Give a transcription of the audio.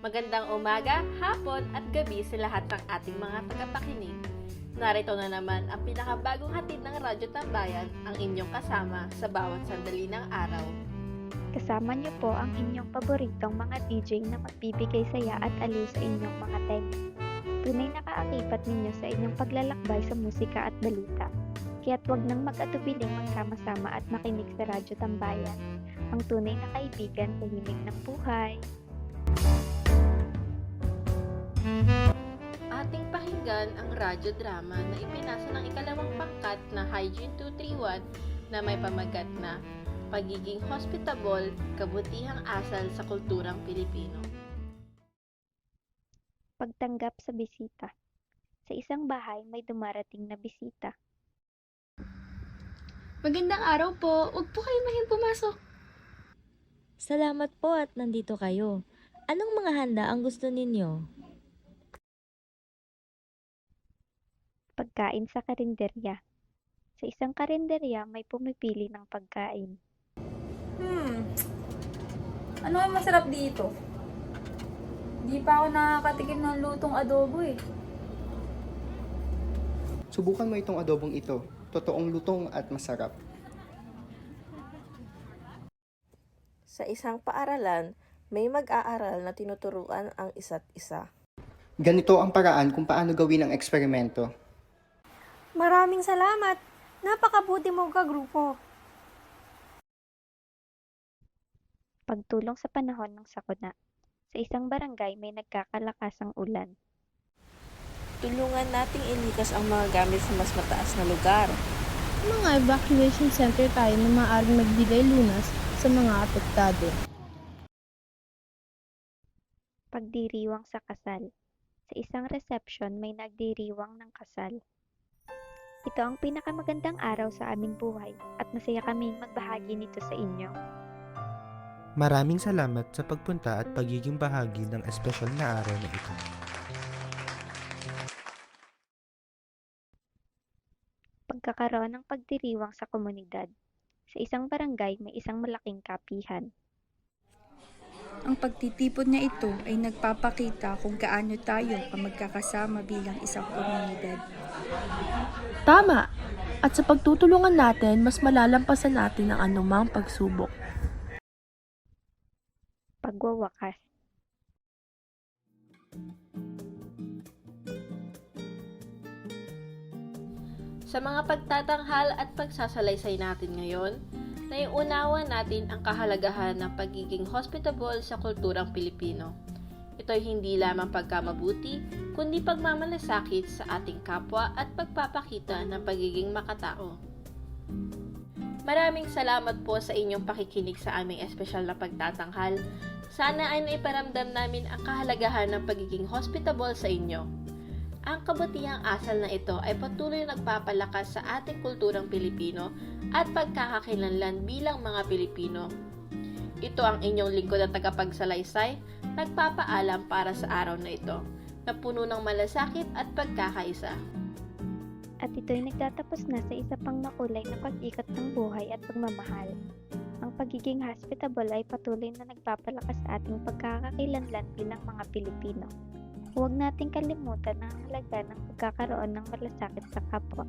Magandang umaga, hapon at gabi sa lahat ng ating mga tagapakinig. Narito na naman ang pinakabagong hatid ng Radyo Tambayan, ang inyong kasama sa bawat sandali ng araw. Kasama niyo po ang inyong paboritong mga DJ na magbibigay saya at aliw sa inyong mga tenga. Tunay na kaakibat ninyo sa inyong paglalakbay sa musika at balita. Kaya't huwag nang mag-atubiling magsama-sama at makinig sa Radyo Tambayan, ang tunay na kaibigan sa himig ng buhay. Ating pakinggan ang radyo drama na ipinasa ng ikalawang pangkat na Hygiene 231 na may pamagat na Pagiging Hospitable, Kabutihang Asal sa Kulturang Pilipino. Pagtanggap sa bisita. Sa isang bahay may dumarating na bisita. Magandang araw po. Huwag po kayo mahing pumasok. Salamat po at nandito kayo. Anong mga handa ang gusto ninyo? Pagkain sa karinderya. Sa isang karinderya may pumipili ng pagkain. Ano ang masarap dito? Di pa ako nakakatikim ng lutong adobo eh. Subukan mo itong adobong ito. Totoong lutong at masarap. Sa isang paaralan, may mag-aaral na tinuturuan ang isa't isa. Ganito ang paraan kung paano gawin ang eksperimento. Maraming salamat. Napakabuti mong kagrupo. Pagtulong sa panahon ng sakuna. Sa isang barangay may nagkakalakasang ulan. Tulungan nating ilikas ang mga gamit sa mas mataas na lugar. Mga evacuation center tayo na maaaring magbigay lunas sa mga apektado. Pagdiriwang sa kasal. Sa isang reception may nagdiriwang ng kasal. Ito ang pinakamagandang araw sa aming buhay at masaya kaming magbahagi nito sa inyo. Maraming salamat sa pagpunta at pagiging bahagi ng espesyal na araw na ito. Pagkakaroon ng pagdiriwang sa komunidad. Sa isang barangay may isang malaking kapihan. Ang pagtitipon na ito ay nagpapakita kung gaano tayo ang magkakasama bilang isang komunidad. Tama! At sa pagtutulungan natin, mas malalampasan natin ang anumang pagsubok. Pagwawakas. Sa mga pagtatanghal at pagsasalaysay natin ngayon, naiunawa natin ang kahalagahan ng pagiging hospitable sa kulturang Pilipino. Ito ay hindi lamang pagkamabuti, kundi pagmamalasakit sa ating kapwa at pagpapakita ng pagiging makatao. Maraming salamat po sa inyong pakikinig sa aming espesyal na pagtatanghal. Sana ay naiparamdam namin ang kahalagahan ng pagiging hospitable sa inyo. Ang kabutihang asal na ito ay patuloy na nagpapalakas sa ating kulturang Pilipino at pagkakakilanlan bilang mga Pilipino. Ito ang inyong lingkod at tagapagsalaysay, nagpapaalam para sa araw na ito, na puno ng malasakit at pagkakaisa. At ito'y nagtatapos na sa isa pang makulay na pag-ikot ng buhay at pagmamahal. Ang pagiging hospitable ay patuloy na nagpapalakas sa ating pagkakakilanlan bilang mga Pilipino. Huwag nating kalimutan ang halaga ng pagkakaroon ng malasakit sa kapwa.